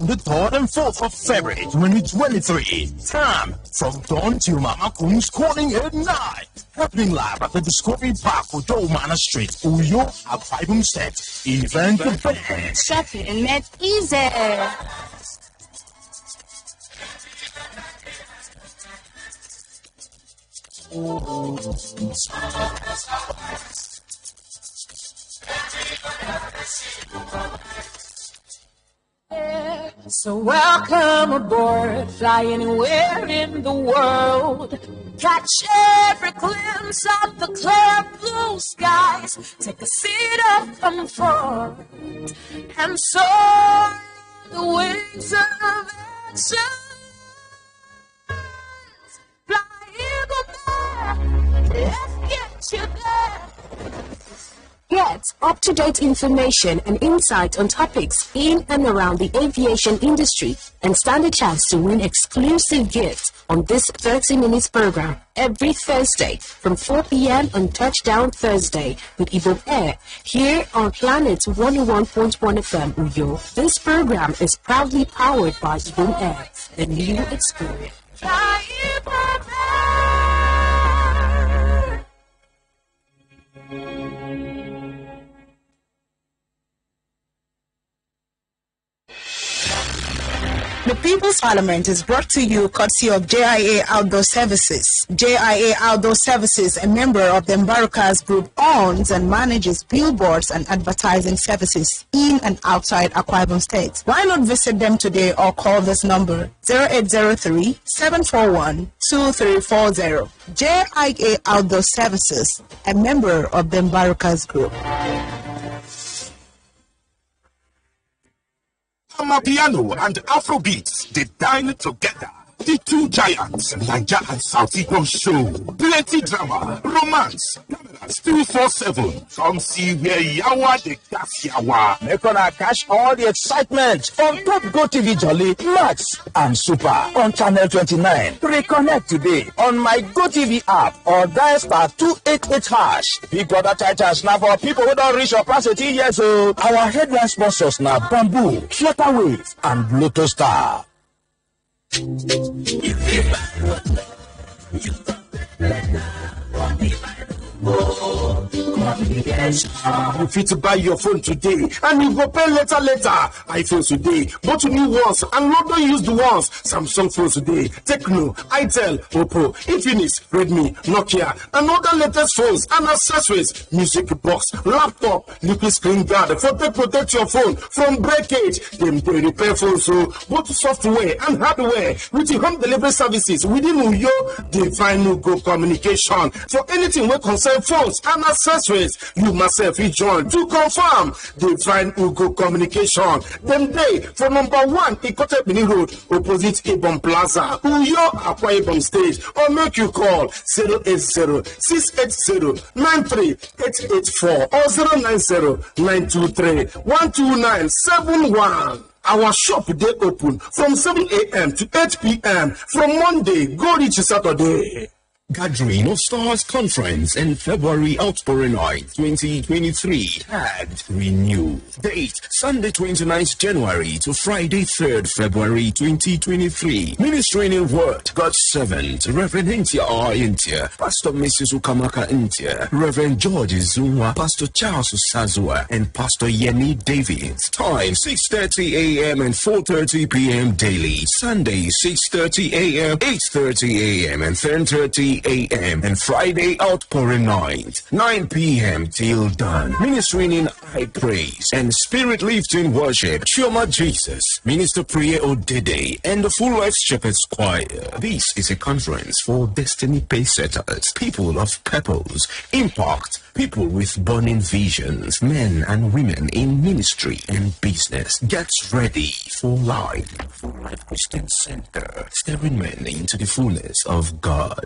on the 3rd and 4th of February 2023. Time from dawn till Mama Kun's calling at night. Happening live at the Discovery Park, Udoh Manor Street, Uduakobong State. Event the best. Shopping and made easy. So welcome aboard, fly anywhere in the world. Catch every glimpse of the clear blue skies. Take a seat of comfort and soar the wings of excellence. Fly eagle there, let's get you there. Get up-to-date information and insight on topics in and around the aviation industry and stand a chance to win exclusive gifts on this 30 minutes program every Thursday from 4 p.m. on Touchdown Thursday with Igbo Air here on Planet 101.1 FM Uyo. This program is proudly powered by Igbo Air, the new experience. The People's Parliament is brought to you courtesy of JIA Outdoor Services. JIA Outdoor Services, a member of the Embarkers Group, owns and manages billboards and advertising services in and outside Akwa Ibom State. Why not visit them today or call this number 0803-741-2340. JIA Outdoor Services, a member of the Embarkers Group. Amapiano and Afrobeats, they dine together. The two giants, Niger and South Igbo show. Plenty drama, romance, cameras 247. Come see where Yawa the gas Yawa. They're gonna catch all the excitement from Top Go TV Jolly, Max, and Super on Channel 29. Reconnect today on my Go TV app or dial star 288 hash. Big Brother titles now for people who don't reach or pass 18 years old. Our headline sponsors now Bamboo, Flutterwave, and Lotto Star. You fit to buy your phone today and you go pay later. iPhones today, both new ones and not used ones. Samsung phones today, Tecno, Itel, Oppo, Infinix, Redmi, Nokia, and other latest phones and accessories. Music box, laptop, liquid screen guard for to protect your phone from breakage. Them they repair phones, so both software and hardware with the home delivery services within Uyo. They find Ugo Communication for anything we concern phones and accessories. You must have join to confirm. They find Ugo Communication. Them day for number 1 Ikote Bini Road, opposite Ibom Plaza, Uyo, Akwa Ibom State, or make you call 080-680-93884 or 090-923-12971. Our shop they open from 7 a.m. to 8 p.m. from Monday go reach Saturday. Gathering of Stars Conference in February Outpouring Night 2023. Tagged Renew. Date Sunday 29th January to Friday 3rd February 2023. Ministering in Word, God's Servant, Reverend Intia R. Intia, Pastor Mrs. Ukamaka Intia, Reverend George Zuma, Pastor Charles Usazua, and Pastor Yeni Davids. Time 6:30 a.m. and 4:30 p.m. daily. Sunday 6:30 a.m., 8:30 a.m. and 10:30 a.m. and Friday Outpouring Night 9 p.m. till dawn. Ministering in high praise and spirit lifting worship. Chioma Jesus, Minister Priya Odede, and the Full Life Shepherd's Choir. This is a conference for destiny pacesetters, people of purpose, impact, people with burning visions, men and women in ministry and business. Get ready for life. Full Life Christian Center, steering men into the fullness of God.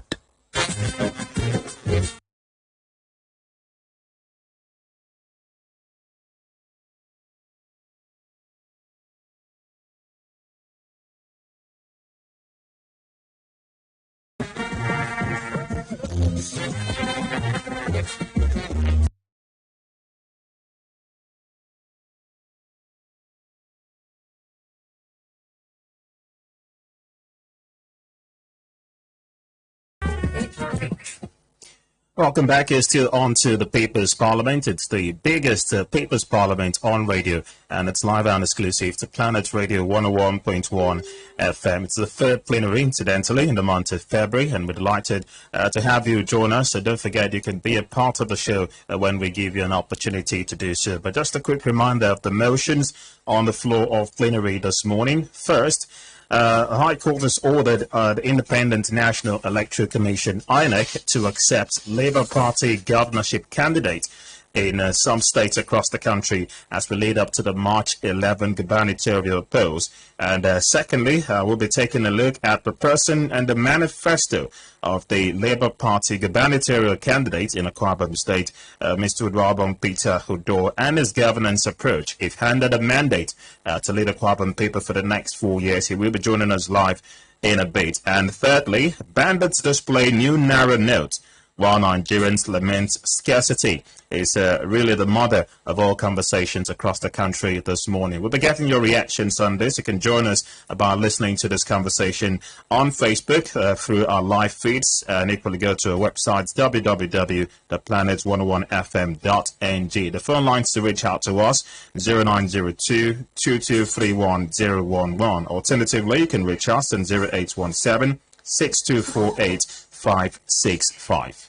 Welcome back. You're still on to the People's Parliament. It's the biggest People's Parliament on radio, and it's live and exclusive to Planet Radio 101.1 FM. It's the third plenary, incidentally, in the month of February, and we're delighted to have you join us. So don't forget, you can be a part of the show when we give you an opportunity to do so. But just a quick reminder of the motions on the floor of plenary this morning. First, High Court has ordered the Independent National Electoral Commission, INEC, to accept Labour Party governorship candidates in some states across the country as we lead up to the March 11 gubernatorial polls. And secondly, we'll be taking a look at the person and the manifesto of the Labour Party gubernatorial candidate in Akwa Ibom State, Mr. Uduakobong Peter Udoh, and his governance approach. If handed a mandate to lead Akwa Ibom people for the next 4 years, he will be joining us live in a bit. And thirdly, bandits display new narrow notes while Nigerians lament scarcity. Is really the mother of all conversations across the country this morning. We'll be getting your reactions on this. You can join us by listening to this conversation on Facebook through our live feeds, and equally go to our website www.theplanet101fm.ng. The phone lines to reach out to us 0902 2231 011. Alternatively, you can reach us on 0817 6248 565.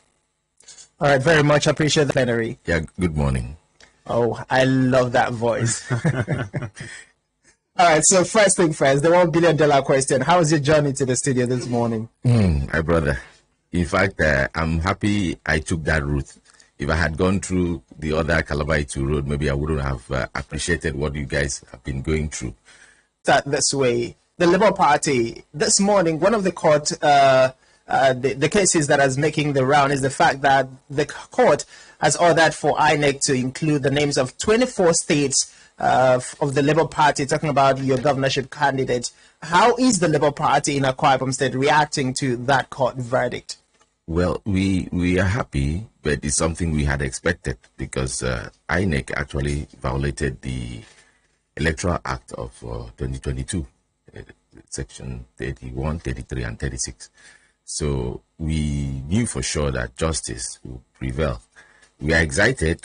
All right, very much appreciate the plenary. Yeah, good morning. Oh, I love that voice. All right, so first thing first, the $1 billion question. How was your journey to the studio this morning? My brother. In fact, I'm happy I took that route. If I had gone through the other Calabar-Itu road, maybe I wouldn't have appreciated what you guys have been going through. That this way, the Labour Party, this morning, one of the court... the cases that is making the round is the fact that the court has ordered for INEC to include the names of 24 states of the Labour Party, talking about your governorship candidate. How is the Labour Party in Akwa Ibom State reacting to that court verdict? Well, we are happy, but it's something we had expected because INEC actually violated the Electoral Act of 2022, Section 31, 33, and 36. So we knew for sure that justice will prevail. We are excited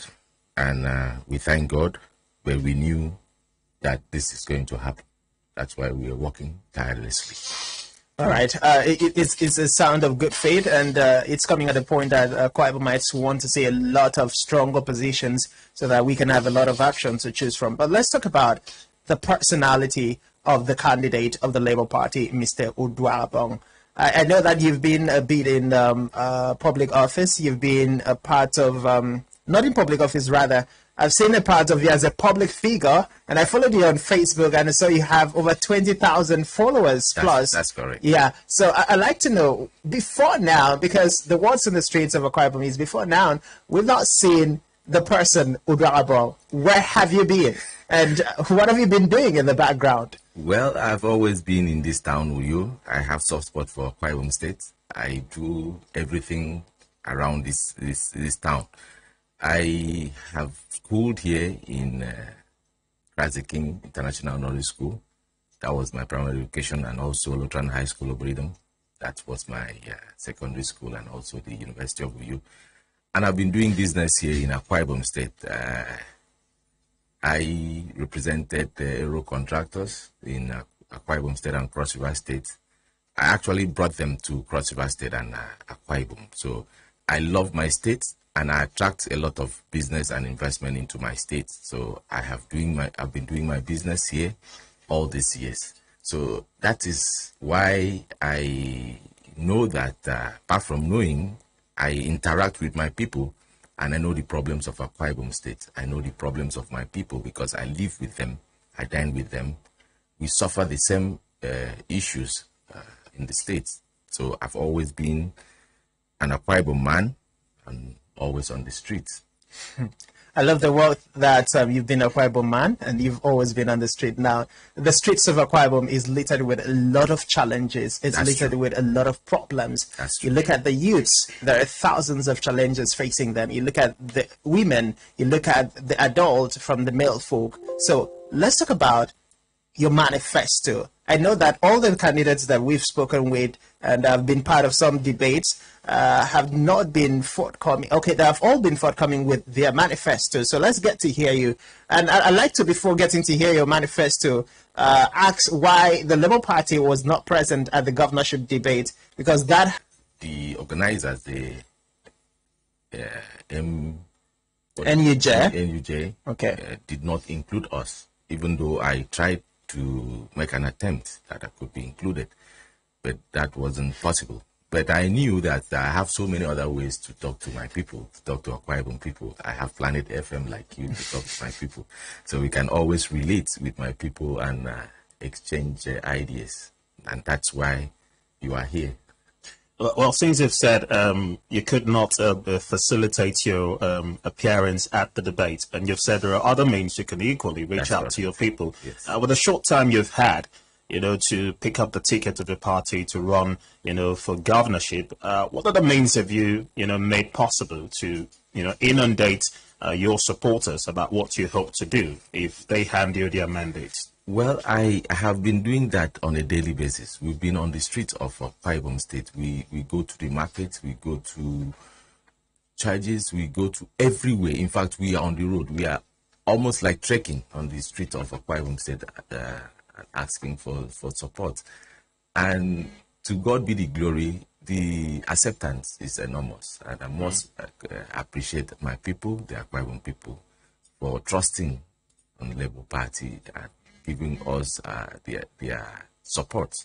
and we thank God, but we knew that this is going to happen. That's why we are working tirelessly. All right. It's a sound of good faith, and it's coming at a point that Akwa Ibomites want to see a lot of strong oppositions so that we can have a lot of options to choose from. But let's talk about the personality of the candidate of the Labour Party, Mr. Uduakobong. I know that you've been a bit in public office. You've been a part of, not in public office, rather. I've seen a part of you as a public figure, and I followed you on Facebook, and I saw you have over 20,000 followers plus. That's correct. Yeah. So I'd like to know, before now, because the words in the streets of Akwa Ibom is before now, we've not seen the person, Uduakobong. Where have you been? And what have you been doing in the background? Well, I've always been in this town with you. I have soft spot for Akwa Ibom State. I do everything around this town. I have schooled here in Krazi King International Knowledge School. That was my primary education, and also Lutran High School of Freedom. That was my secondary school, and also the University of Uyu. And I've been doing business here in Akwa Ibom State. I represented the aero contractors in Akwa Ibom State and Cross River State. I actually brought them to Cross River State and Akwa Ibom. So I love my state, and I attract a lot of business and investment into my state. So I've been doing my business here all these years. So that is why I know that apart from knowing, I interact with my people. And I know the problems of Akwa Ibom State. I know the problems of my people because I live with them. I dine with them. We suffer the same issues in the States. So I've always been an Akwa Ibom man and always on the streets. I love the work that you've been a Akwa Ibom man, and you've always been on the street. Now, the streets of Akwa Ibom is littered with a lot of challenges. It's littered with a lot of problems. You look at the youths, there are thousands of challenges facing them. You look at the women, you look at the adult from the male folk. So let's talk about your manifesto. I know that all the candidates that we've spoken with and have been part of some debates have not been forthcoming. Okay, they have all been forthcoming with their manifesto. So let's get to hear you. And I'd like to, before getting to hear your manifesto, ask why the Labour Party was not present at the governorship debate, because that... The organizers, the NUJ, okay, did not include us, even though I tried to make an attempt that I could be included, but that wasn't possible. But I knew that I have so many other ways to talk to my people, to talk to Akwa Ibom people. I have Planet FM like you to talk to my people. So we can always relate with my people and exchange ideas. And that's why you are here. Well, since you've said you could not facilitate your appearance at the debate, and you've said there are other means you can equally reach out to your people. Yes. With the short time you've had, to pick up the ticket of the party to run, for governorship, what other means have you, made possible to, inundate your supporters about what you hope to do if they hand you their mandates? Well, I have been doing that on a daily basis. We've been on the streets of Akwa Ibom State. We go to the markets, we go to churches, we go to everywhere. In fact, we are on the road. We are almost like trekking on the street of Akwa Ibom State, asking for support. And to God be the glory, the acceptance is enormous. And I must appreciate my people, the Akwa Ibom people, for trusting on the Labour Party and giving us their support.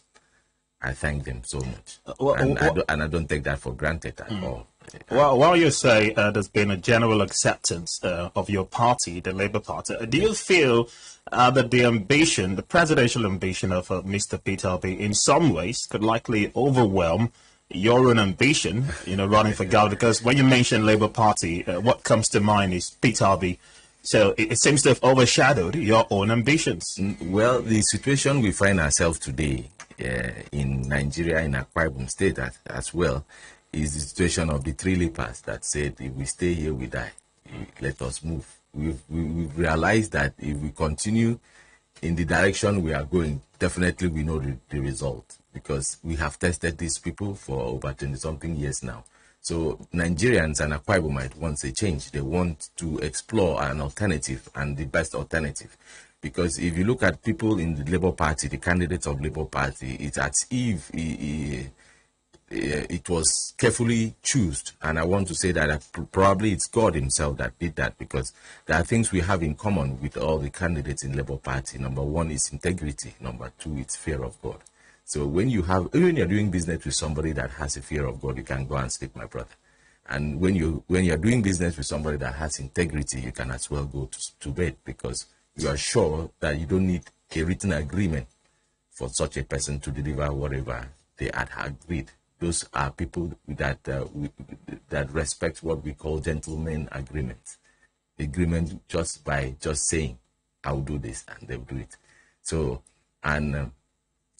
I thank them so much. And I don't take that for granted at all. Well, while you say there's been a general acceptance of your party, the Labour Party, do you feel that the presidential ambition of Mr. Peter Udoh in some ways could likely overwhelm your own ambition, running for governor? Because when you mention Labour Party, what comes to mind is Peter Udoh. So it seems to have overshadowed your own ambitions. Well, the situation we find ourselves today in Nigeria, in Akwa Ibom State as well, is the situation of the three lepers that said, if we stay here, we die. Let us move. We've realized that if we continue in the direction we are going, definitely we know the result, because we have tested these people for over 20-something years now. So Nigerians and Akwa Ibom want a change. They want to explore an alternative, and the best alternative. Because if you look at people in the Labour Party, the candidates of Labour Party, it's as if it was carefully chosen. And I want to say that probably it's God himself that did that, because there are things we have in common with all the candidates in Labour Party. Number one is integrity. Number two, it's fear of God. So when you're doing business with somebody that has a fear of God, you can go and sleep, my brother. And when you're doing business with somebody that has integrity, you can as well go to bed, because you are sure that you don't need a written agreement for such a person to deliver whatever they had agreed. Those are people that respect what we call gentleman agreement. Agreement just by saying, I will do this, and they'll do it. So, and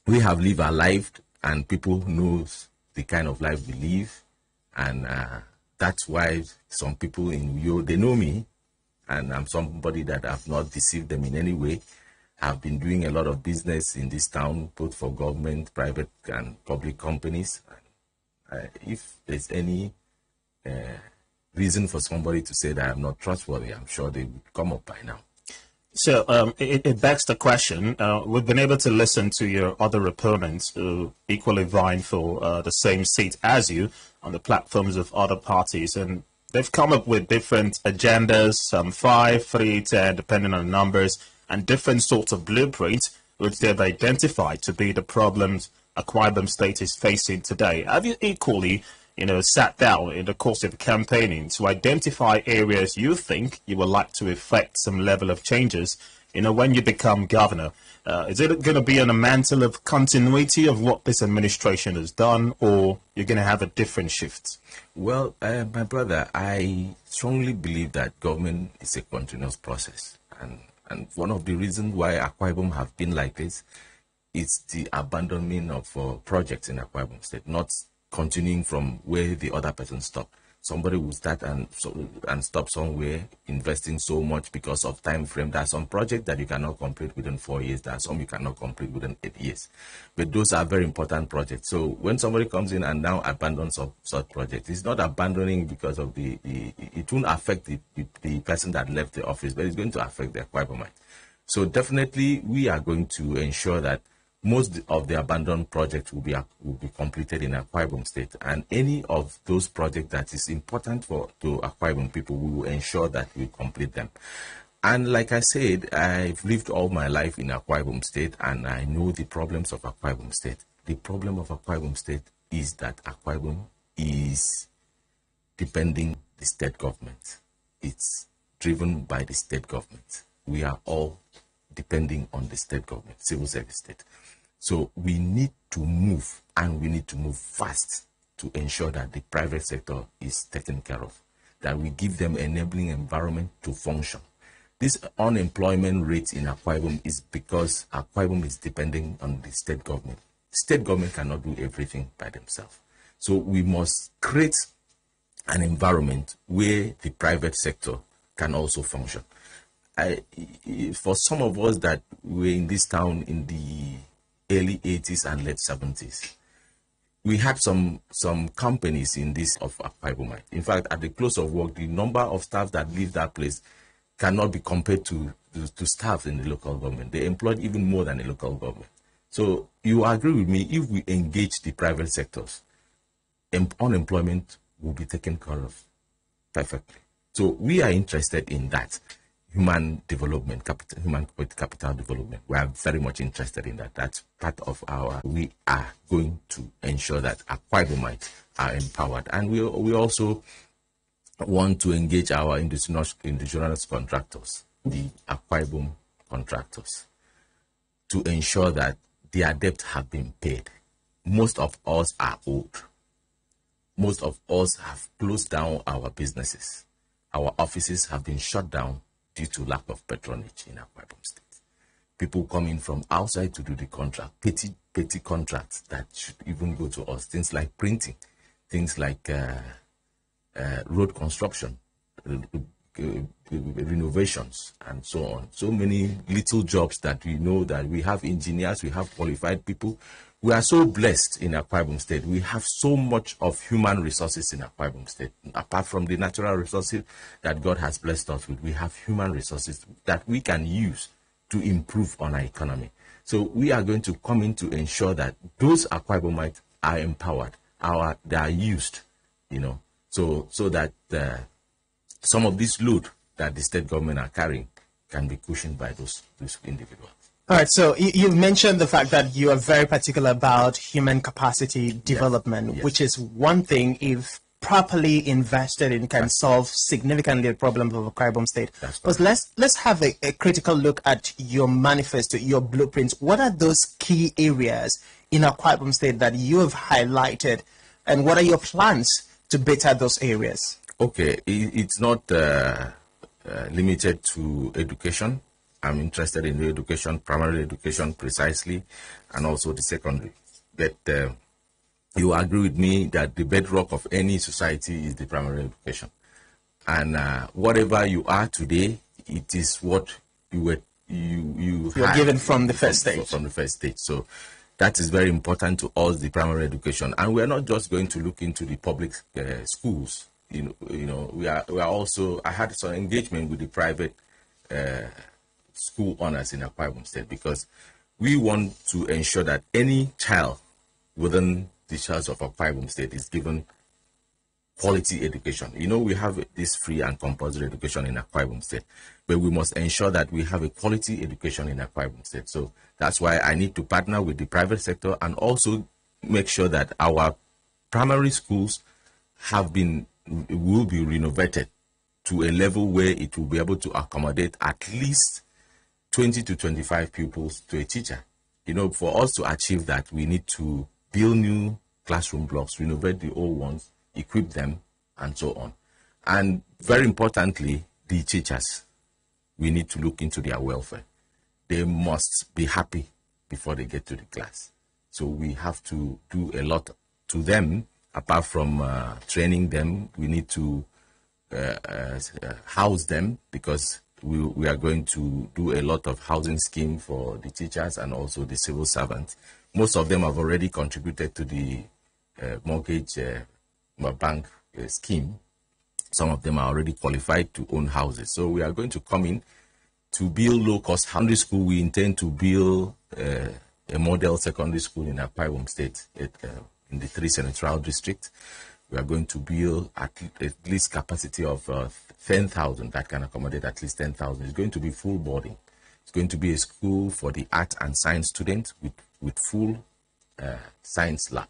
we have lived our life, and people knows the kind of life we live, and that's why some people in Uyo, they know me, and I'm somebody that have not deceived them in any way. I've been doing a lot of business in this town, both for government, private, and public companies. If there's any reason for somebody to say that I'm not trustworthy, I'm sure they would come up by now. So it begs the question, we've been able to listen to your other opponents who equally vying for the same seat as you on the platforms of other parties, and they've come up with different agendas, some 5, 3, 10, depending on the numbers, and different sorts of blueprints which they've identified to be the problems Akwa Ibom State is facing today. Have you equally sat down in the course of campaigning to identify areas you think you would like to effect some level of changes, when you become governor? Is it going to be on a mantle of continuity of what this administration has done, or you're going to have a different shift? Well, my brother, I strongly believe that government is a continuous process. And one of the reasons why Akwa Ibom have been like this is the abandonment of projects in Akwa Ibom State, not continuing from where the other person stopped. somebody will start and stop somewhere, investing so much because of time frame. There are some projects that you cannot complete within 4 years. There are some you cannot complete within 8 years. But those are very important projects. So when somebody comes in and now abandons such projects, it's not abandoning because of it won't affect the person that left the office, but it's going to affect the Akwa Ibom. So definitely we are going to ensure that most of the abandoned projects will be completed in Akwa Ibom State, and any of those projects that is important to Akwa Ibom people, we will ensure that we complete them. And like I said, I've lived all my life in Akwa Ibom State, and I know the problems of Akwa Ibom State. The problem of Akwa Ibom State is that Akwa Ibom is depending the state government. It's driven by the state government. We are all depending on the state government, civil service state. So we need to move, and we need to move fast to ensure that the private sector is taken care of, that we give them enabling environment to function. This unemployment rate in Akwa Ibom is because Akwa Ibom is depending on the state government. State government cannot do everything by themselves. So we must create an environment where the private sector can also function. For some of us that were in this town in the early 80s and late 70s, we had some companies in this of Akwa Ibom. In fact, at the close of work, the number of staff that leave that place cannot be compared to staff in the local government. They employed even more than the local government. So you agree with me, if we engage the private sectors, unemployment will be taken care of perfectly. So we are interested in that. Human development, human capital development. We are very much interested in that. That's part of we are going to ensure that Akwa Ibomites are empowered. And we also want to engage our indigenous contractors, the Akwa Ibom contractors, to ensure that their debt have been paid. Most of us are old. Most of us have closed down our businesses. Our offices have been shut down due to lack of patronage in Akwa Ibom State. People come in from outside to do the contract, petty contracts that should even go to us. Things like printing, things like road construction, renovations, and so on. So many little jobs that we know that we have engineers, we have qualified people. We are so blessed in Akwa Ibom State. We have so much of human resources in Akwa Ibom State. Apart from the natural resources that God has blessed us with, we have human resources that we can use to improve on our economy. So we are going to come in to ensure that those Akwa Ibomites are empowered, they are used, so that some of this load that the state government are carrying can be cushioned by those individuals. All right, so you mentioned the fact that you are very particular about human capacity development, yes. Which is one thing, if properly invested in, can solve significantly the problem of Akwa Ibom State. But let's have a critical look at your manifesto, your blueprint. What are those key areas in Akwa Ibom State that you have highlighted, and what are your plans to better those areas? Okay, it's not limited to education. I'm interested in the education, primary education precisely, and also the secondary. But you agree with me that the bedrock of any society is the primary education. And whatever you are today, it is what you're given from the first stage. From the first stage. So that is very important to us, the primary education. And we're not just going to look into the public schools. We are also. I had some engagement with the private school owners in Akwa Ibom State, because we want to ensure that any child within the church of Akwa Ibom State is given quality education. We have this free and compulsory education in Akwa Ibom State, but we must ensure that we have a quality education in Akwa Ibom State. So that's why I need to partner with the private sector and also make sure that our primary schools will be renovated to a level where it will be able to accommodate at least 20 to 25 pupils to a teacher. For us to achieve that, we need to build new classroom blocks, renovate the old ones, equip them, and so on. And very importantly, the teachers, we need to look into their welfare. They must be happy before they get to the class. So we have to do a lot to them Apart from training them, we need to house them, because we are going to do a lot of housing scheme for the teachers and also the civil servants. Most of them have already contributed to the mortgage bank scheme. Some of them are already qualified to own houses. So we are going to come in to build low-cost secondary school. We intend to build a model secondary school in Akwa Ibom State, in the 3 Senatorial District. We are going to build at least capacity of 10,000 that can accommodate at least 10,000. It's going to be full boarding. It's going to be a school for the art and science students with full science lab.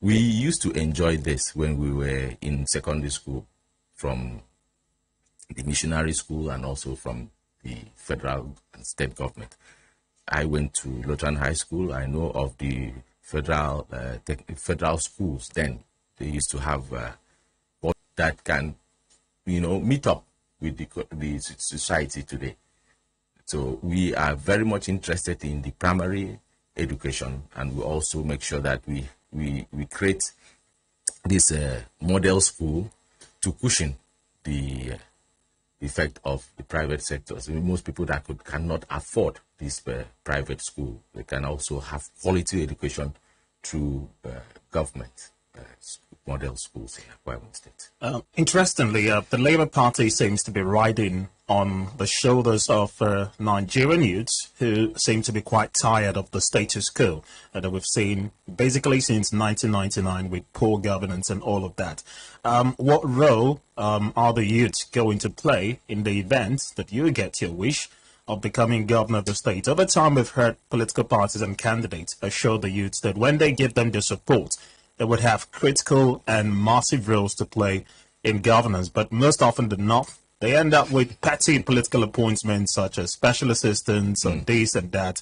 We used to enjoy this when we were in secondary school, from the missionary school and also from the federal and state government. I went to Lutheran High School. I know of the federal schools then. They used to have that can, meet up with the society today. So we are very much interested in the primary education, and we also make sure that we create this model school to cushion the effect of the private sectors. Most people that cannot afford this private school, they can also have quality education through government model schools in Akwa Ibom State. Interestingly, the Labour Party seems to be riding on the shoulders of Nigerian youths who seem to be quite tired of the status quo that we've seen basically since 1999 with poor governance and all of that. What role are the youths going to play in the event that you get your wish of becoming governor of the state? Over time, we've heard political parties and candidates assure the youths that when they give them the support, they would have critical and massive roles to play in governance. But most often than not, they end up with petty political appointments such as special assistants and this and that.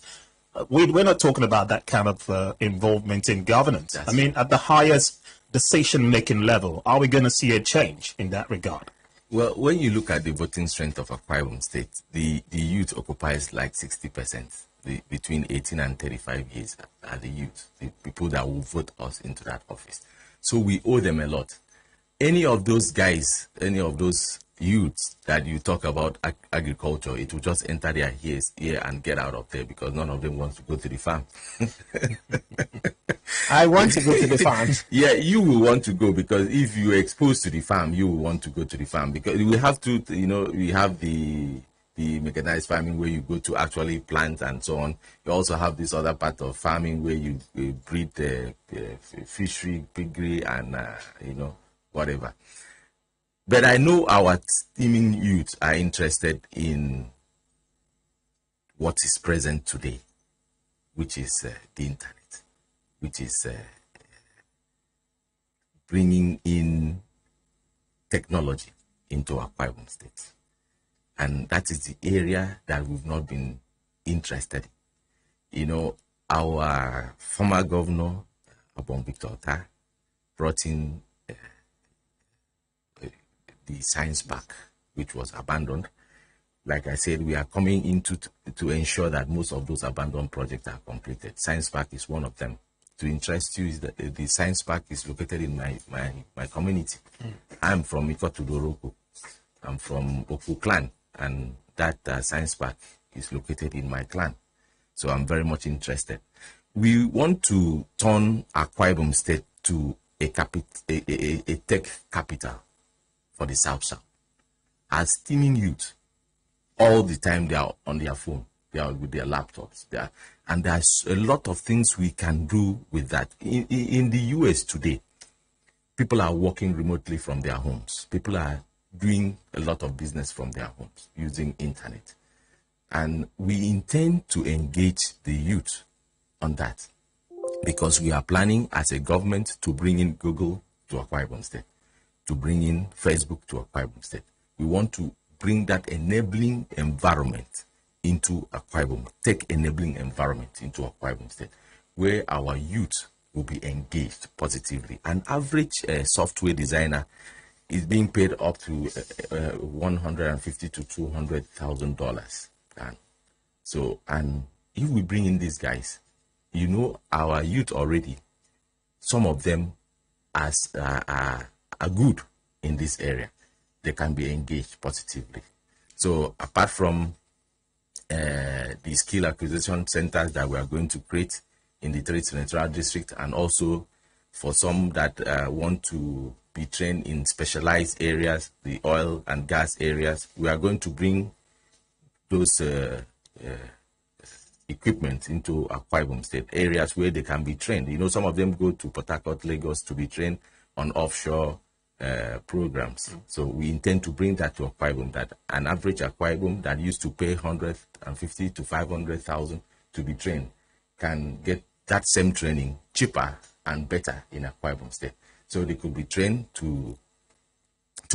We're not talking about that kind of involvement in governance. I mean, at the highest decision-making level, are we going to see a change in that regard? Well, when you look at the voting strength of Akwa Ibom State, the youth occupies like 60%. Between 18 and 35 years are the youth, the people that will vote us into that office. So we owe them a lot. Any of those guys, any of those youths that you talk about agriculture, it will just enter their ears and get out of there, because none of them wants to go to the farm. I want to go to the farm. Yeah, you will want to go, because if you are exposed to the farm, you will want to go to the farm, because we have to, we have the mechanized farming where you go to actually plant and so on. You also have this other part of farming where you breed fishery, piggery, and whatever. But I know our teeming youth are interested in what is present today, which is the internet, which is bringing in technology into Akwa Ibom State. And that is the area that we've not been interested in. Our former governor, Uduakobong Peter Udoh, brought in the science park, which was abandoned. Like I said, we are coming into to ensure that most of those abandoned projects are completed. Science park is one of them. To interest you is that the science park is located in my community. I'm from Uduakobong. I'm from Oku clan, and that science park is located in my clan. So I'm very much interested. We want to turn Akwa Ibom State to a tech capital for the South. As teeming youth, all the time they are on their phone, they are with their laptops, and there's a lot of things we can do with that. In the US today, people are working remotely from their homes. People are doing a lot of business from their homes using internet, and we intend to engage the youth on that, because we are planning as a government to bring in Google to Akwa Ibom State, to bring in Facebook to Akwa Ibom State. We want to bring that enabling environment into Akwa Ibom, tech enabling environment into Akwa Ibom State, where our youth will be engaged positively. An average software designer is being paid up to $150,000 to $200,000. And if we bring in these guys, our youth already, some of them are good in this area, they can be engaged positively. So apart from the skill acquisition centers that we are going to create in the 3 senatorial district, and also for some that want to be trained in specialized areas, the oil and gas areas, we are going to bring those equipment into Akwa Ibom State, areas where they can be trained. You know, some of them go to Port Harcourt, Lagos to be trained on offshore programs. So we intend to bring that to Akwa Ibom, that an average Akwa Ibom that used to pay 150 to 500,000 to be trained can get that same training cheaper and better in Akwa Ibom State. So they could be trained to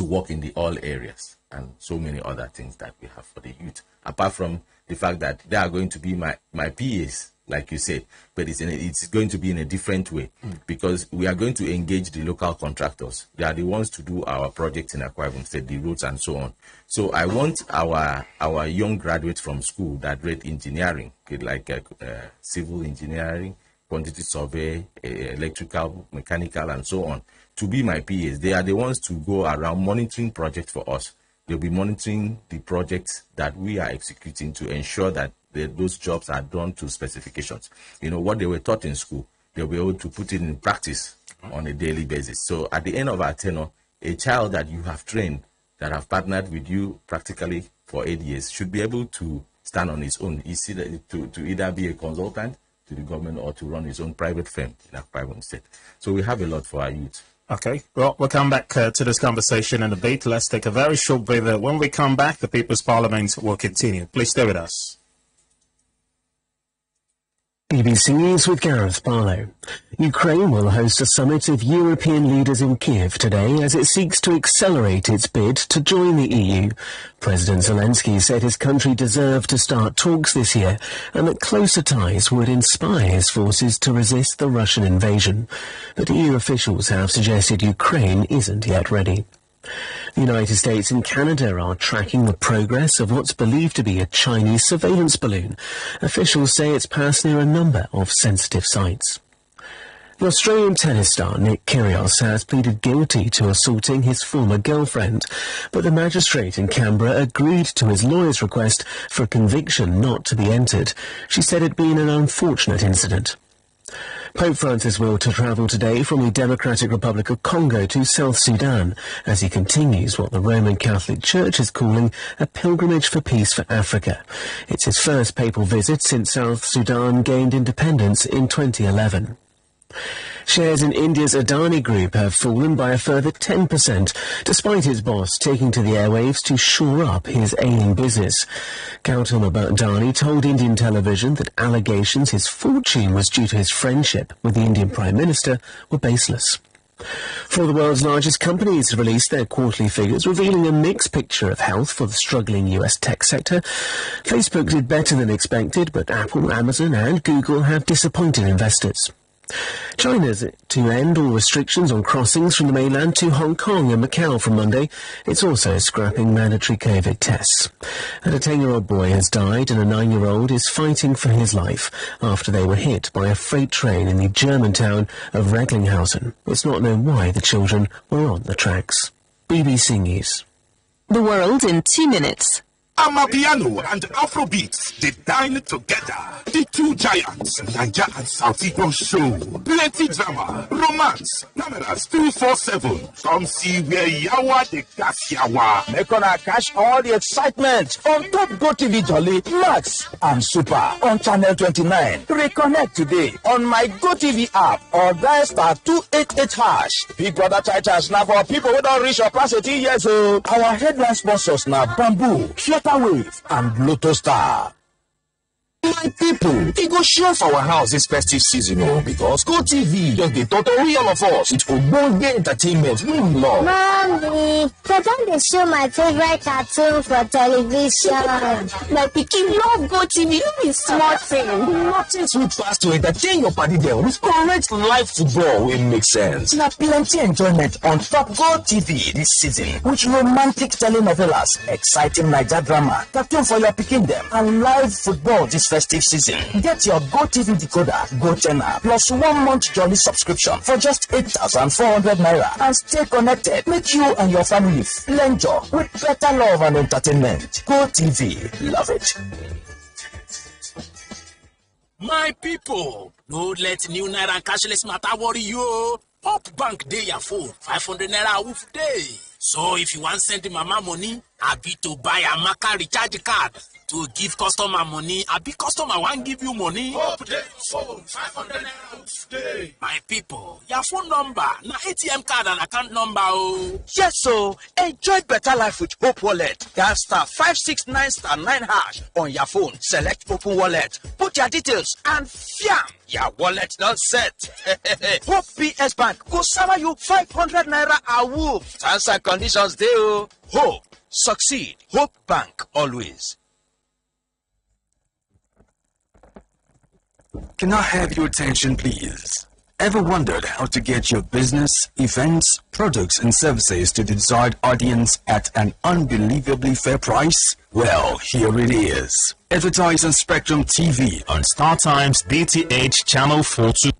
work in the oil areas and so many other things that we have for the youth. Apart from the fact that they are going to be my PAs, like you said, but it's going to be in a different way, because we are going to engage the local contractors. They are the ones to do our projects in Akwa Ibom State, the roads and so on. So I want our young graduates from school that read engineering, like civil engineering, quantity survey, electrical, mechanical, and so on, to be my PAs. They are the ones to go around monitoring projects for us. They'll be monitoring the projects that we are executing to ensure that those jobs are done to specifications. You know, what they were taught in school, they'll be able to put it in practice on a daily basis. So at the end of our tenure, a child that you have trained, that have partnered with you practically for 8 years, should be able to stand on his own. He's to either be a consultant to the government or to run his own private firm in Akwa Ibom State. So we have a lot for our youth. Okay, well, we'll come back to this conversation and debate. Let's take a very short breather. When we come back, the People's Parliament will continue. Please stay with us. BBC News with Gareth Barlow. Ukraine will host a summit of European leaders in Kiev today as it seeks to accelerate its bid to join the EU. President Zelensky said his country deserved to start talks this year and that closer ties would inspire his forces to resist the Russian invasion. But EU officials have suggested Ukraine isn't yet ready. The United States and Canada are tracking the progress of what's believed to be a Chinese surveillance balloon. Officials say it's passed near a number of sensitive sites. The Australian tennis star Nick Kyrgios has pleaded guilty to assaulting his former girlfriend, but the magistrate in Canberra agreed to his lawyer's request for a conviction not to be entered. She said it'd been an unfortunate incident. Pope Francis will to travel today from the Democratic Republic of Congo to South Sudan as he continues what the Roman Catholic Church is calling a pilgrimage for peace for Africa. It's his first papal visit since South Sudan gained independence in 2011. Shares in India's Adani Group have fallen by a further 10%, despite his boss taking to the airwaves to shore up his ailing business. Gautam Adani told Indian television that allegations his fortune was due to his friendship with the Indian Prime Minister were baseless. Four of the world's largest companies have released their quarterly figures, revealing a mixed picture of health for the struggling US tech sector. Facebook did better than expected, but Apple, Amazon and Google have disappointed investors. China's to end all restrictions on crossings from the mainland to Hong Kong and Macau from Monday. It's also scrapping mandatory COVID tests. And a 10-year-old boy has died and a 9-year-old is fighting for his life after they were hit by a freight train in the German town of Recklinghausen. It's not known why the children were on the tracks. BBC News. The world in 2 minutes. Amapiano and Afrobeats, they dine together. The two giants, Naija and South Igbo show. Plenty drama, romance, cameras 247. Come see where Yawa the gas Yawa. Make una catch all the excitement on Top Go TV Jolly, Max and Super on Channel 29. Reconnect today on my Go TV app or dial star 288 hash. Big Brother titles now for people who don't reach or pass 18 years old. Our headline sponsors now Bamboo, Wave and Lotto Star. My people, it go share for our house this festive season, because Go TV just the totally all of us. It will go get entertainment we love. Mommy, they don't show my favorite cartoon for television. My pikin love Go TV, you be smart thing. Nothing sweet fast to entertain your party there with correct live football will make sense. Now plenty enjoyment on Top Go TV this season with romantic telenovelas, exciting Naija drama, cartoon for your pikin them, and live football this festive season. Get your GoTV decoder, GoChannel, plus 1 month jolly subscription for just 8,400 naira and stay connected. Make you and your family enjoy with better love and entertainment. GoTV, love it. My people, no let new naira and cashless matter worry you. Up bank day your phone, 500 naira woof day. So if you want send mama money, I be to buy a Maka recharge card. To give customer money, I be customer want give you money. Up day phone, 500 naira woof day. My people, your phone number, na ATM card and account number. Oh. Yes, so enjoy better life with Hope Wallet. Dial *569*9# on your phone. Select Open Wallet. Put your details and fiam. Your wallet not set. Hope PS Bank go serve you 500 naira a whoop. Terms and conditions dey. Hope, succeed. Hope Bank always. Can I have your attention, please? Ever wondered how to get your business, events, products and services to the desired audience at an unbelievably fair price? Well, here it is. Advertise on Spectrum TV on StarTimes DTH Channel 42.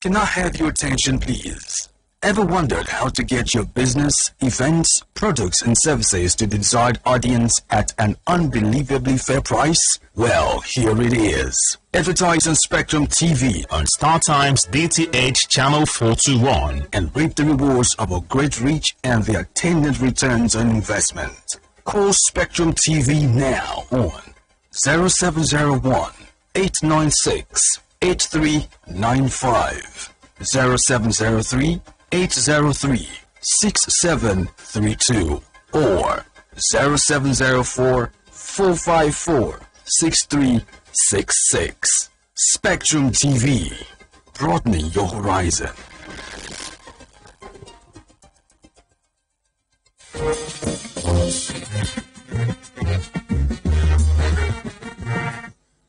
Can I have your attention, please? Ever wondered how to get your business, events, products and services to the desired audience at an unbelievably fair price? Well, here it is. Advertise on Spectrum TV on StarTimes DTH Channel 421 and reap the rewards of a great reach and the attendant returns on investment. Call Spectrum TV now on 0701 896 8395 0703 803 6732 or 0704 454 6366. Spectrum TV, broadening your horizon.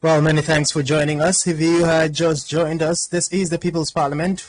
Well, many thanks for joining us. If you had just joined us, this is the People's Parliament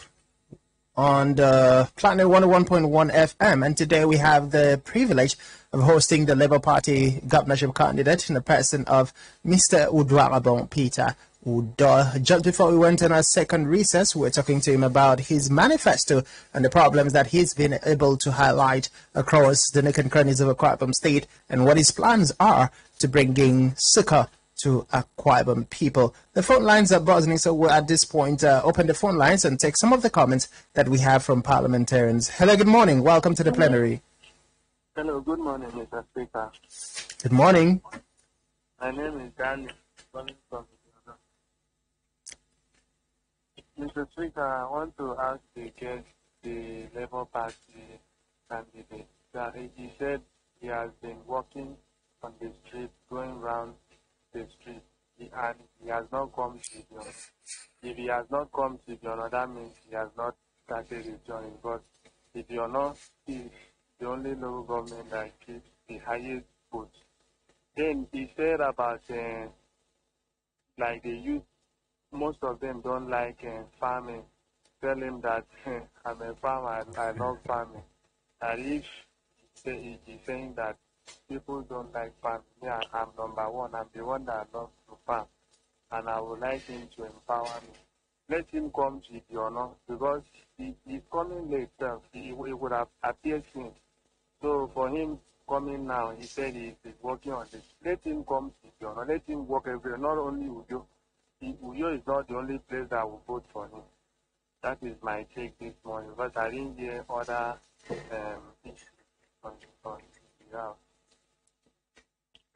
on the Planet 101.1 FM, and today we have the privilege of hosting the Labour Party governorship candidate in the person of Mr. Uduakobong Peter Udoh. Just before we went on our second recess, we were talking to him about his manifesto and the problems that he's been able to highlight across the nook and crannies of Akwa Ibom State and what his plans are to bringing succor to Akwa Ibom people. The phone lines are buzzing, so we'll at this point open the phone lines and take some of the comments that we have from parliamentarians. Hello, good morning. Welcome to the plenary. Hello, good morning, Mr. Speaker. Good morning. My name is Daniel. Mr. Speaker, I want to ask the Labour Party candidate that he said he has been walking on the street, going around the street, and he has not come to John. If he has not come to John, that means he has not started his journey. But if you're not, he's the only local government that keeps the highest votes. Then he said about like the youth, most of them don't like farming. Tell him that I'm a farmer, I love farming. And if he's saying that people don't like farming, yeah, I'm number one. I'm the one that loves to farm. And I would like him to empower me. Let him come to Ibiono because he's coming late. He would have appeared soon. So for him coming now, he said he's working on this. Let him come to Ibiono. Let him work everywhere. Not only Uyo. Uyo is not the only place that will vote for him. That is my take this morning. But I didn't hear other issues on yeah.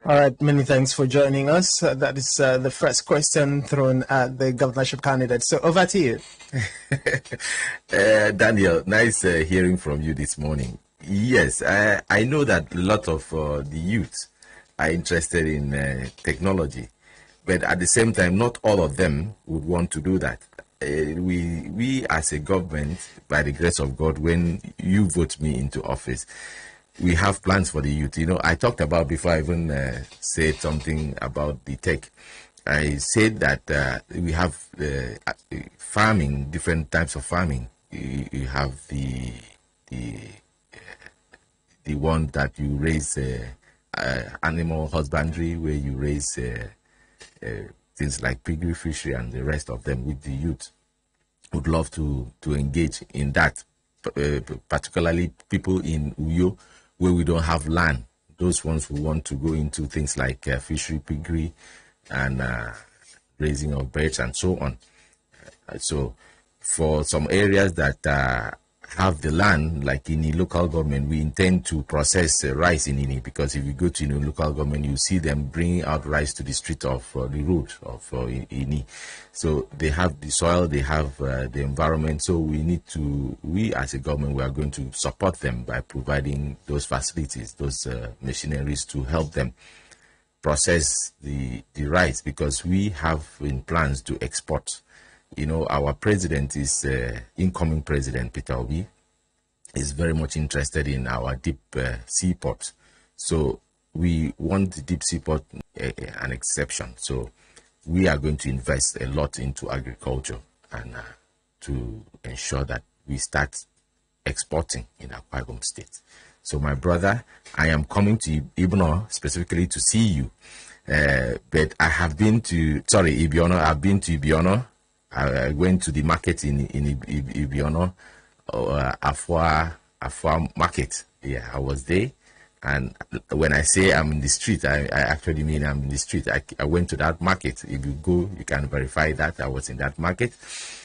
All right, many thanks for joining us. That is the first question thrown at the governorship candidate. So over to you. Daniel, nice hearing from you this morning. Yes, I know that a lot of the youth are interested in technology, but at the same time, not all of them would want to do that. We as a government, by the grace of God, when you vote me into office, we have plans for the youth. You know, I talked about before I even said something about the tech. I said that we have farming, different types of farming. You have the one that you raise animal husbandry, where you raise things like piggery, fishery, and the rest of them, with the youth would love to engage in that, particularly people in Uyo, where we don't have land. Those ones who want to go into things like fishery, piggery, and raising of birds and so on. So for some areas that have the land, like in the local government, we intend to process rice in INE, because if you go to local government, you see them bringing out rice to the street of the road of INE. So they have the soil, they have the environment. So we as a government, we are going to support them by providing those facilities, those machineries to help them process the rice, because we have in plans to export. You know, our president is incoming president, Peter Udoh, is very much interested in our deep seaport. So we want the deep seaport an exception. So we are going to invest a lot into agriculture and to ensure that we start exporting in Akwa Ibom State. So my brother, I am coming to Ibno specifically to see you. But I have been to, Ibiono, I've been to Ibiono. I went to the market in Ibiono, Afua market. Yeah, I was there. And when I say I'm in the street, I actually mean I'm in the street. I went to that market. If you go, you can verify that I was in that market.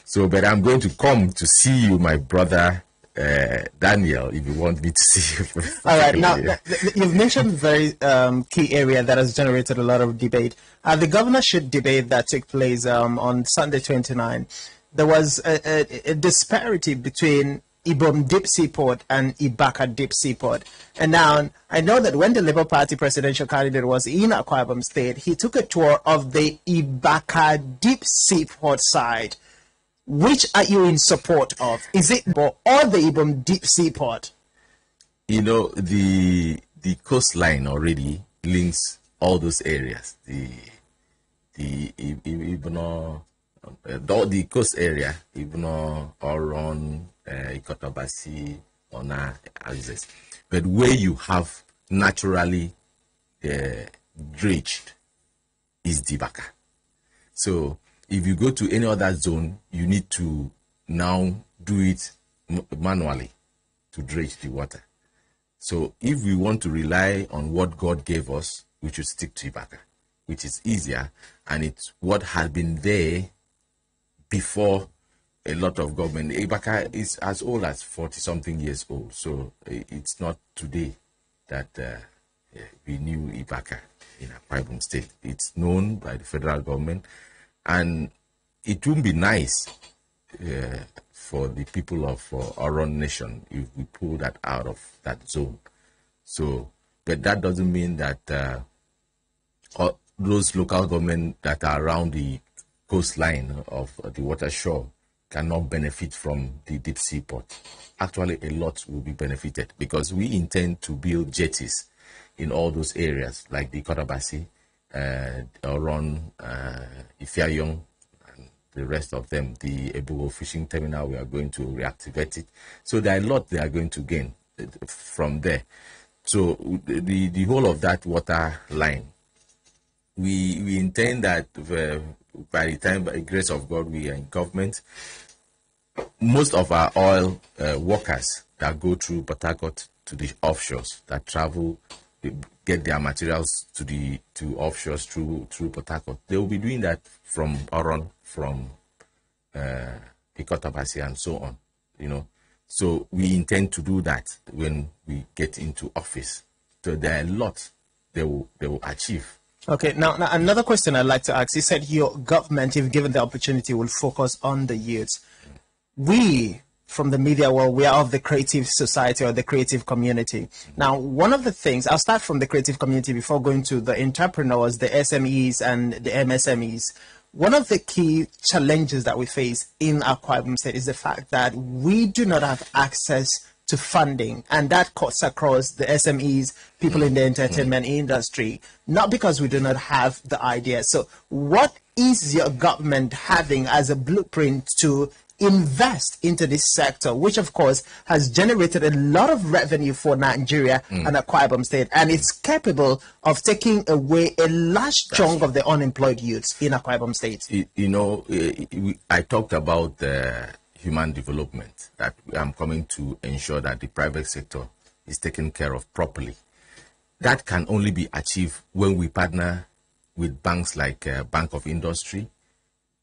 So, but I'm going to come to see you, my brother, Daniel, if you want me to see you. All right. Now, you've mentioned a very key area that has generated a lot of debate. The governorship debate that took place on Sunday 29, there was a disparity between Ibom Deep Seaport and Ibaka Deep Seaport. And now, I know that when the Labour Party presidential candidate was in Akwa Ibom State, he took a tour of the Ibaka Deep Seaport side. Which are you in support of? Is it or the Ibom Deep Seaport? You know, the coastline already links all those areas. The coast area, Ibno, Oron, Ikotabasi, Ona, Azes. But where you have naturally dredged is Dibaka. So if you go to any other zone, you need to now do it manually to dredge the water. So if we want to rely on what God gave us, we should stick to Ibaka, which is easier, and it's what has been there before a lot of government. Ibaka is as old as 40-something years old, so it's not today that we knew Ibaka in Akwa Ibom State. It's known by the federal government, and it would be nice for the people of our own nation if we pull that out of that zone. So, but that doesn't mean that those local government that are around the coastline of the water shore cannot benefit from the deep seaport. Actually, a lot will be benefited, because we intend to build jetties in all those areas, like the Kotabasi, Oron, Ifiayong, and the rest of them. The Ebugo fishing terminal, we are going to reactivate it. So there are a lot they are going to gain from there. So the whole of that water line, we intend that by the time, by the grace of God, we are in government, most of our oil workers that go through Port Harcourt to the offshores, that travel, get their materials to offshores through Port Harcourt, they will be doing that from Oron, from Ikotabasi, and so on, you know. So we intend to do that when we get into office. So there are a lot they will achieve. Okay, now another question I'd like to ask. You said your government, if given the opportunity, will focus on the youths. We, from the media world, we are of the creative society or the creative community. Now, one of the things, I'll start from the creative community before going to the entrepreneurs, the SMEs and the MSMEs. One of the key challenges that we face in Akwa Ibom State is the fact that we do not have access to funding, and that cuts across the SMEs, people in the entertainment industry, not because we do not have the idea. So what is your government having as a blueprint to invest into this sector, which of course has generated a lot of revenue for Nigeria and Akwa Ibom State, and it's capable of taking away a large chunk of the unemployed youths in Akwa Ibom State? I talked about human development, that I'm coming to ensure that the private sector is taken care of properly. That can only be achieved when we partner with banks like Bank of Industry,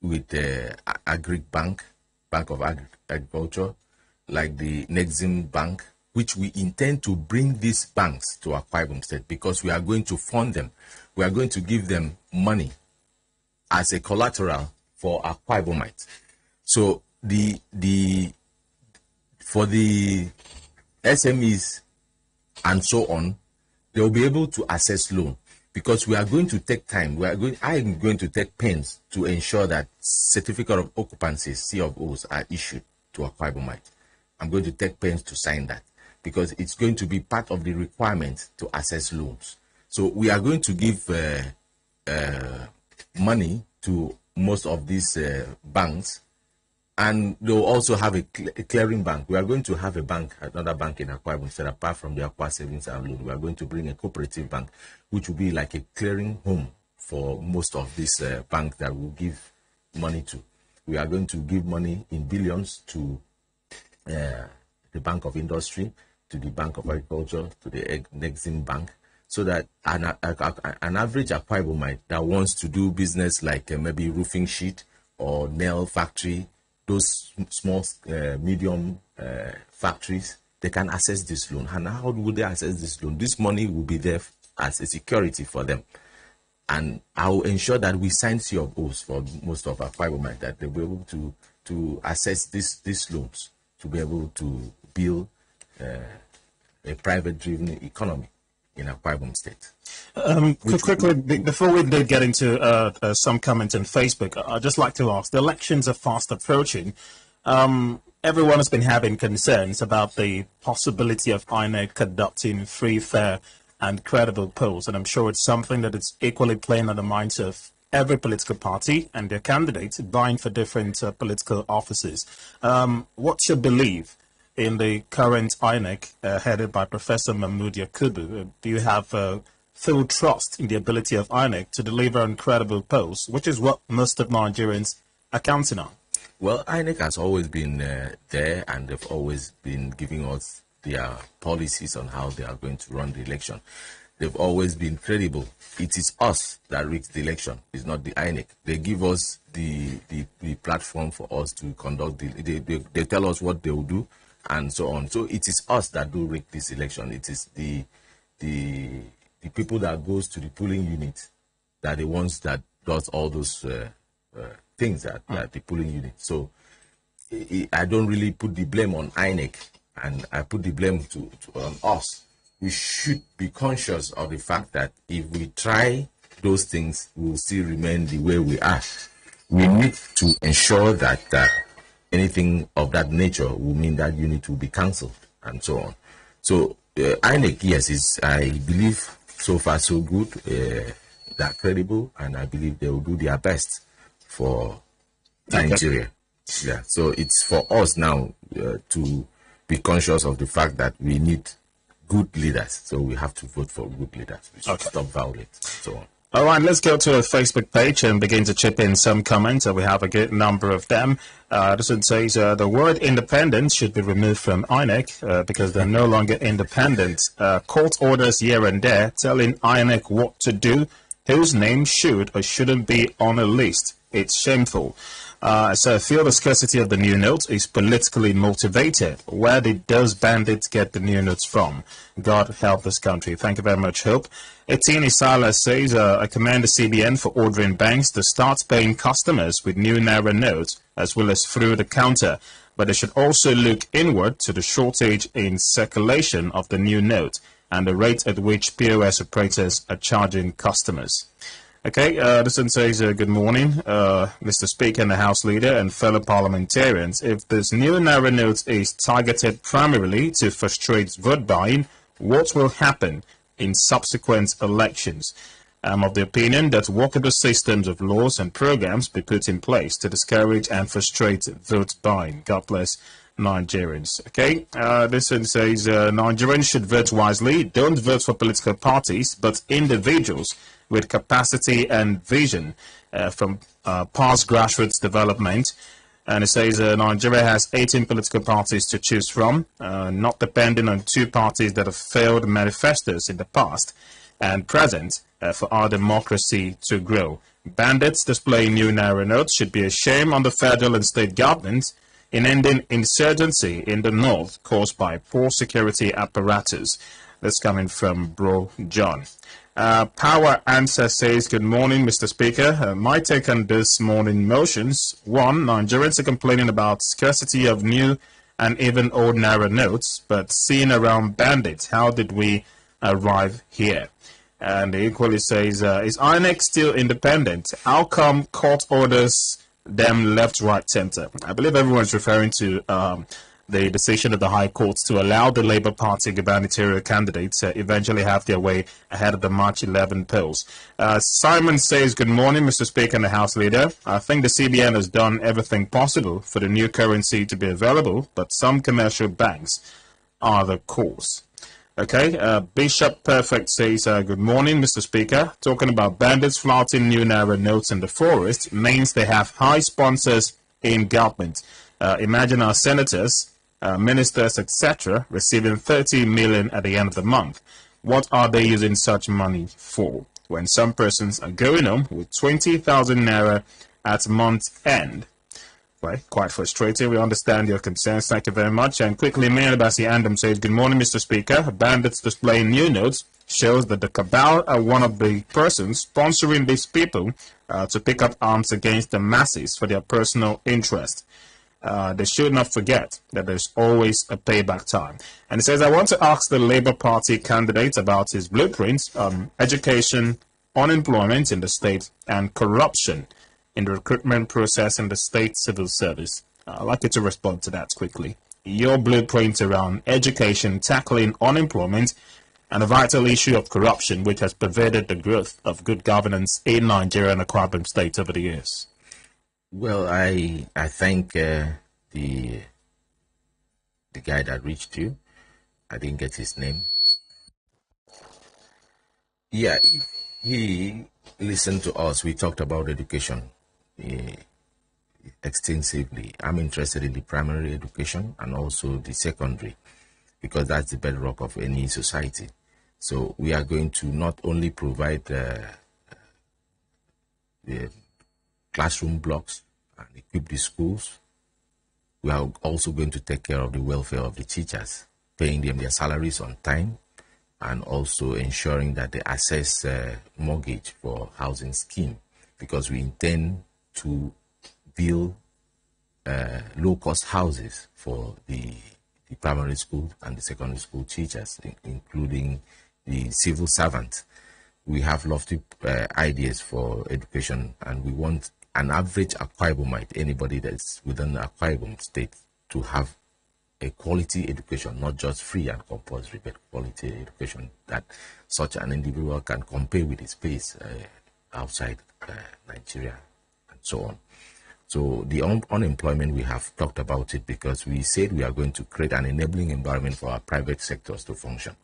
with Agric Bank, Bank of Agriculture, like the Nexim Bank, which we intend to bring these banks to Akwa Ibom State, because we are going to fund them. We are going to give them money as a collateral for Akwa Ibomites. So for the SMEs and so on, they will be able to access loan, because we are going to take time. I am going to take pains to ensure that certificate of occupancy, COOs, are issued to Akwa Ibomite. I'm going to take pains to sign that, because it's going to be part of the requirement to access loans. So we are going to give money to most of these banks, and they'll also have a clearing bank. We are going to have another bank in Akwa Ibom State, apart from the Akwa Savings and Loan. We are going to bring a cooperative bank, which will be like a clearing home for most of these banks that will give money to. We are going to give money in billions to the Bank of Industry, to the Bank of Agriculture, to the Nexim Bank, so that an average Akwa Ibomite that wants to do business like maybe roofing sheet or nail factory, those small, medium factories, they can access this loan. And how would they access this loan? This money will be there as a security for them. And I will ensure that we sign COOs for most of our Ibomite, that they'll be able to access these loans, to be able to build a private-driven economy in Akwa Ibom State. Quickly, before we get into some comments on Facebook, I'd just like to ask, the elections are fast approaching. Everyone has been having concerns about the possibility of INEC conducting free, fair, and credible polls, and I'm sure it's something that is equally playing on the minds of every political party and their candidates vying for different political offices. What's your belief in the current INEC headed by Professor Mahmood Yakubu? Do you have full trust in the ability of INEC to deliver on credible polls, which is what most of Nigerians are counting on? Well, INEC has always been there, and they've always been giving us their policies on how they are going to run the election. They've always been credible. It is us that rigs the election. It's not the INEC. They give us the platform for us to conduct they tell us what they will do, and so on. So it is us that do rig this election. It is the people that goes to the polling unit that are the ones that does all those things at the polling unit. So I don't really put the blame on INEC, and I put the blame on us. We should be conscious of the fact that if we try those things, we will still remain the way we are. We need to ensure that anything of that nature will mean that unit will be cancelled, and so on. So INEC, yes, I believe so far so good. They're credible, and I believe they will do their best for Nigeria. Yeah. So it's for us now to be conscious of the fact that we need good leaders. So we have to vote for good leaders. We should stop violence, and so on. All right, let's go to the Facebook page and begin to chip in some comments. We have a good number of them. This one says, the word independent should be removed from INEC because they're no longer independent. Court orders here and there telling INEC what to do, whose name should or shouldn't be on a list. It's shameful. So I feel the scarcity of the new notes is politically motivated. Where did those bandits get the new notes from? God help this country. Thank you very much, Hope. Etini Silas says, I commend the CBN for ordering banks to start paying customers with new Naira notes as well as through the counter. But they should also look inward to the shortage in circulation of the new note and the rate at which POS operators are charging customers. Okay, this one says, good morning, Mr. Speaker and the House Leader and fellow parliamentarians. If this new narrow note is targeted primarily to frustrate vote buying, what will happen in subsequent elections? I'm of the opinion that workable systems of laws and programs be put in place to discourage and frustrate vote buying. God bless Nigerians. Okay, this one says, Nigerians should vote wisely. Don't vote for political parties, but individuals with capacity and vision from past grassroots development. And it says Nigeria has 18 political parties to choose from, not depending on two parties that have failed manifestos in the past and present for our democracy to grow. Bandits displaying new narrow notes should be a shame on the federal and state governments in ending insurgency in the north caused by poor security apparatus. That's coming from Bro John. Power Answer says, good morning, Mr. Speaker. My take on this morning motions. One, Nigerians are complaining about scarcity of new and even old narrow notes, but seeing around bandits, how did we arrive here? And he equally says, is INEC still independent? How come court orders them left, right, center? I believe everyone's referring to the decision of the High Court to allow the Labour Party gubernatorial candidates eventually have their way ahead of the March 11 polls. Simon says, good morning, Mr. Speaker and the House Leader. I think the CBN has done everything possible for the new currency to be available, but some commercial banks are the cause. Okay, Bishop Perfect says, good morning, Mr. Speaker. Talking about bandits flouting new narrow notes in the forest means they have high sponsors in government. Imagine our senators, ministers, etc. receiving 30 million at the end of the month. What are they using such money for? When some persons are going home with 20,000 naira at month end. Right, quite frustrating. We understand your concerns. Thank you very much. And quickly, Mayor Basi Andam says, good morning, Mr. Speaker. Bandits displaying new notes shows that the cabal are one of the persons sponsoring these people to pick up arms against the masses for their personal interest. They should not forget that there's always a payback time. And it says, I want to ask the Labour Party candidate about his blueprints on education, unemployment in the state, and corruption in the recruitment process in the state civil service. I'd like you to respond to that quickly. Your blueprint around education, tackling unemployment, and the vital issue of corruption, which has pervaded the growth of good governance in Nigeria and Akwa Ibom State over the years. Well, I thank the guy that reached you. I didn't get his name. Yeah, he listened to us. We talked about education extensively. I'm interested in the primary education and also the secondary, because that's the bedrock of any society. So we are going to not only provide the classroom blocks and equip the schools, we are also going to take care of the welfare of the teachers, paying them their salaries on time, and also ensuring that they access mortgage for housing scheme, because we intend to build low-cost houses for the primary school and the secondary school teachers, including the civil servants. We have lofty ideas for education, and we want an average Akwa Ibomite, anybody that's within the Akwa Ibom state, to have a quality education, not just free and compulsory, but quality education that such an individual can compare with his peers outside Nigeria and so on. So the unemployment, we have talked about it because we said we are going to create an enabling environment for our private sectors to function.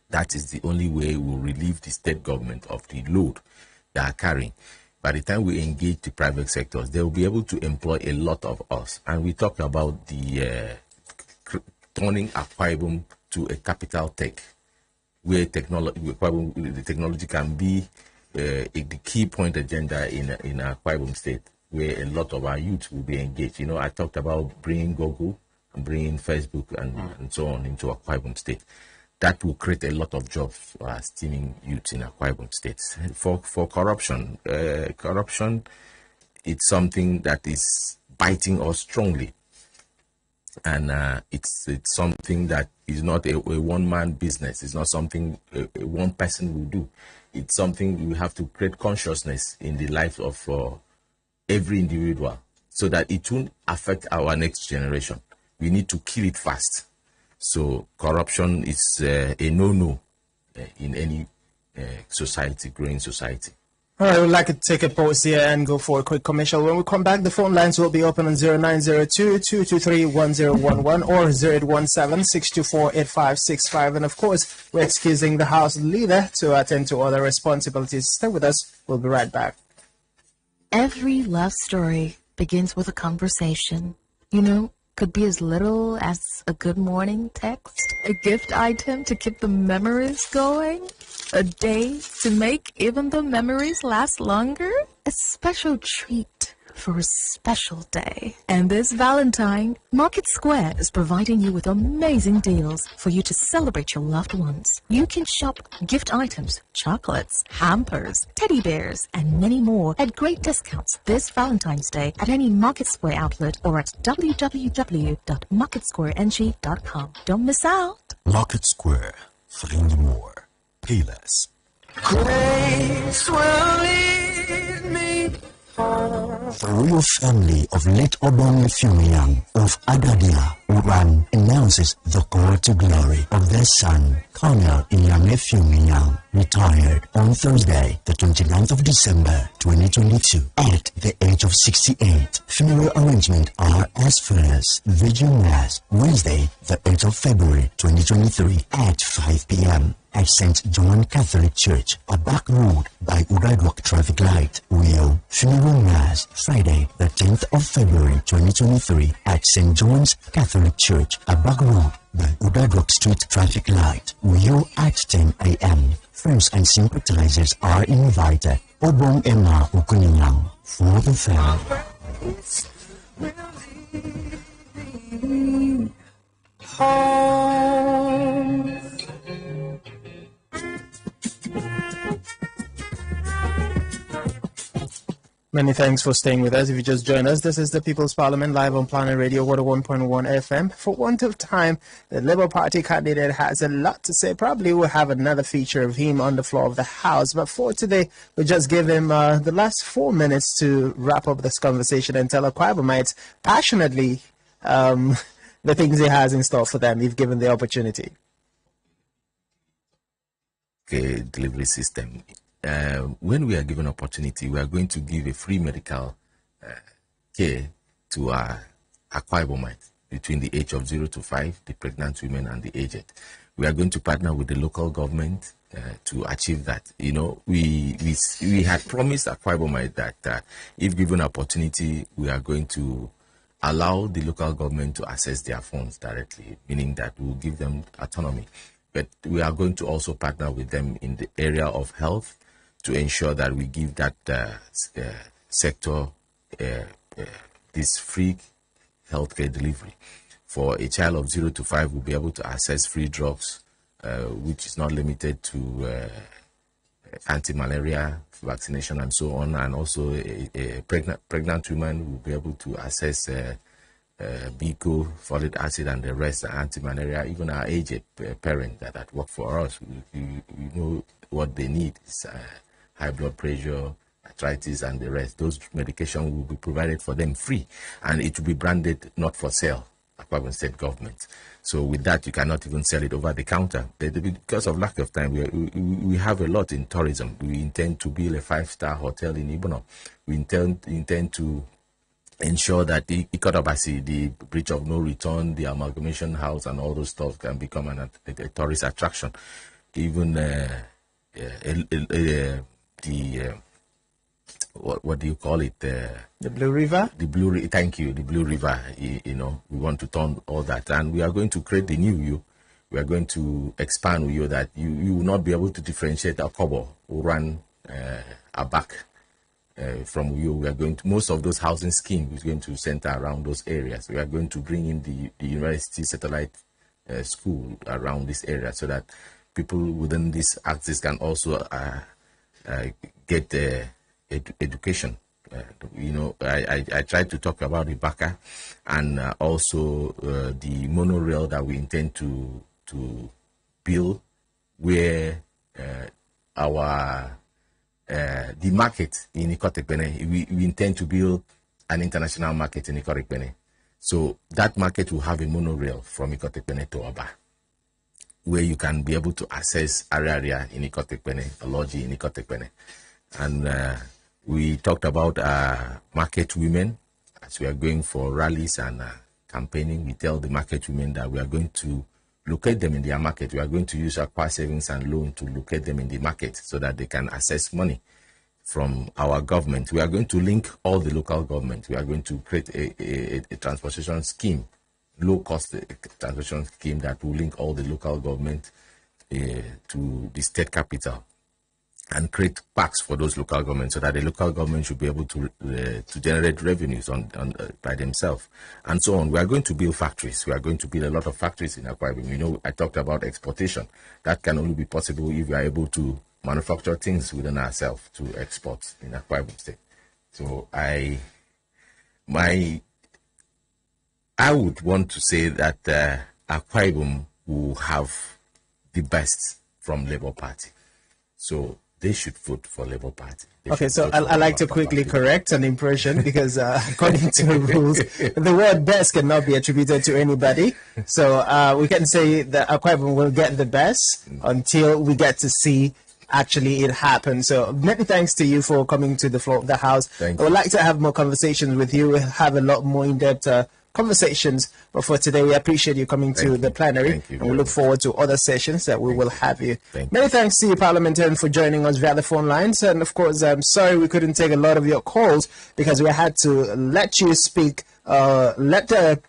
That is the only way we'll relieve the state government of the load they are carrying. By the time we engage the private sectors, they will be able to employ a lot of us. And we talked about the turning Akwa Ibom to a capital tech, where the technology can be the key point agenda in Akwa Ibom State, where a lot of our youth will be engaged. You know, I talked about bringing Google and bringing Facebook and so on into Akwa Ibom State. That will create a lot of jobs for our steaming youth in Akwa Ibom State. For corruption, it's something that is biting us strongly. and it's something that is not a one-man business. It's not something one person will do. It's something we have to create consciousness in the life of every individual so that it won't affect our next generation. We need to kill it fast. So corruption is a no-no in any society, growing society. All right, we'd like to take a pause here and go for a quick commercial. When we come back, the phone lines will be open on 0902-223-1011 or 0817-624-8565. And of course, we're excusing the House leader to attend to other responsibilities. Stay with us. We'll be right back. Every love story begins with a conversation. You know, could be as little as a good morning text, a gift item to keep the memories going, a day to make even the memories last longer, a special treat for a special day. And this Valentine, Market Square is providing you with amazing deals for you to celebrate your loved ones. You can shop gift items, chocolates, hampers, teddy bears, and many more at great discounts this Valentine's Day at any Market Square outlet or at www.marketsquareng.com. Don't miss out. Market Square, find more, pay less. Grace will lead me. The royal family of late Obong Efumiyang of Agadia, Uran, announces the call to glory of their son, Colonel Inyang Efumiyang, retired on Thursday, the 29th of December, 2022, at the age of 68. Funeral arrangements are as follows. Vigil Mass, Wednesday, the 8th of February, 2023, at 5 p.m. at St. John Catholic Church, a back road by Uduakobong Traffic Light, Uyo. Funeral Mass, Friday, the 10th of February, 2023, at St. John's Catholic Church, a back road by Uduakobong Street Traffic Light, Uyo, at 10 a.m. Friends and sympathizers are invited. Obong Emma Ukuninang, for the family. Many thanks for staying with us. If you just joined us, this is the People's Parliament live on Planet Radio 101.1 FM. For want of time, the Labour Party candidate has a lot to say. Probably we'll have another feature of him on the floor of the House. But for today, we'll just give him the last 4 minutes to wrap up this conversation and tell Akwa Ibomites passionately the things he has in store for them if given the opportunity. Okay, delivery system. When we are given opportunity, we are going to give a free medical care to our Akwa Ibomites between the age of 0 to 5, the pregnant women and the aged. We are going to partner with the local government to achieve that. You know, we had promised Akwa Ibomites that if given opportunity, we are going to allow the local government to access their funds directly, meaning that we will give them autonomy. But we are going to also partner with them in the area of health, to ensure that we give that sector this free healthcare delivery. For a child of 0 to 5, we'll be able to access free drugs, which is not limited to anti-malaria vaccination and so on. And also a pregnant woman will be able to access Bico, folic acid, and the rest, anti-malaria. Even our aged parents that work for us, we know what they need. It's, high blood pressure, arthritis, and the rest. Those medication will be provided for them free, and it will be branded not for sale, Akwa Ibom State government. So with that, you cannot even sell it over the counter. Because of lack of time, we have a lot in tourism. We intend to build a 5-star hotel in Ibono. We intend to ensure that the Ikotobasi, the bridge of no return, the amalgamation house, and all those stuff can become a tourist attraction. Even what do you call it? The Blue River? Thank you, the Blue River. You know, we want to turn all that, and we are going to create the new Uyo. We are going to expand Uyo that you will not be able to differentiate a Kobo or run a back from Uyo. We are going to, most of those housing schemes is going to center around those areas. We are going to bring in the university satellite school around this area so that people within this axis can also get education I tried to talk about the Baka and also the monorail that we intend to build, where the market in Ikotekpene, we intend to build an international market in Ikotekpene. So that market will have a monorail from Ikotekpene to Oba, where you can be able to access area in Ikotekpene, Oloji in Ikotekpene. And we talked about market women. As we are going for rallies and campaigning, we tell the market women that we are going to locate them in their market. We are going to use our savings and loan to locate them in the market so that they can access money from our government. We are going to link all the local government. We are going to create a transportation scheme, low-cost transportation scheme that will link all the local government to the state capital, and create parks for those local governments so that the local government should be able to generate revenues by themselves, and so on. We are going to build factories. We are going to build a lot of factories in Akwa Ibom. I talked about exportation. That can only be possible if we are able to manufacture things within ourselves to export in Akwa Ibom State. So I would want to say that Akwa Ibom will have the best from Labour Party. So they should vote for Labour Party. Okay, so I like to quickly correct an impression because according to the rules, the word best cannot be attributed to anybody. So we can say that Akwa Ibom will get the best until we get to see actually it happen. So many thanks to you for coming to the floor of the House. I would like to have more conversations with you. We'll have a lot more in-depth conversations, but for today we appreciate you coming to the plenary, and we look forward to other sessions that we will have you. Many thanks to you, parliamentarian, for joining us via the phone lines, and of course I'm sorry we couldn't take a lot of your calls because we had to let you speak, let the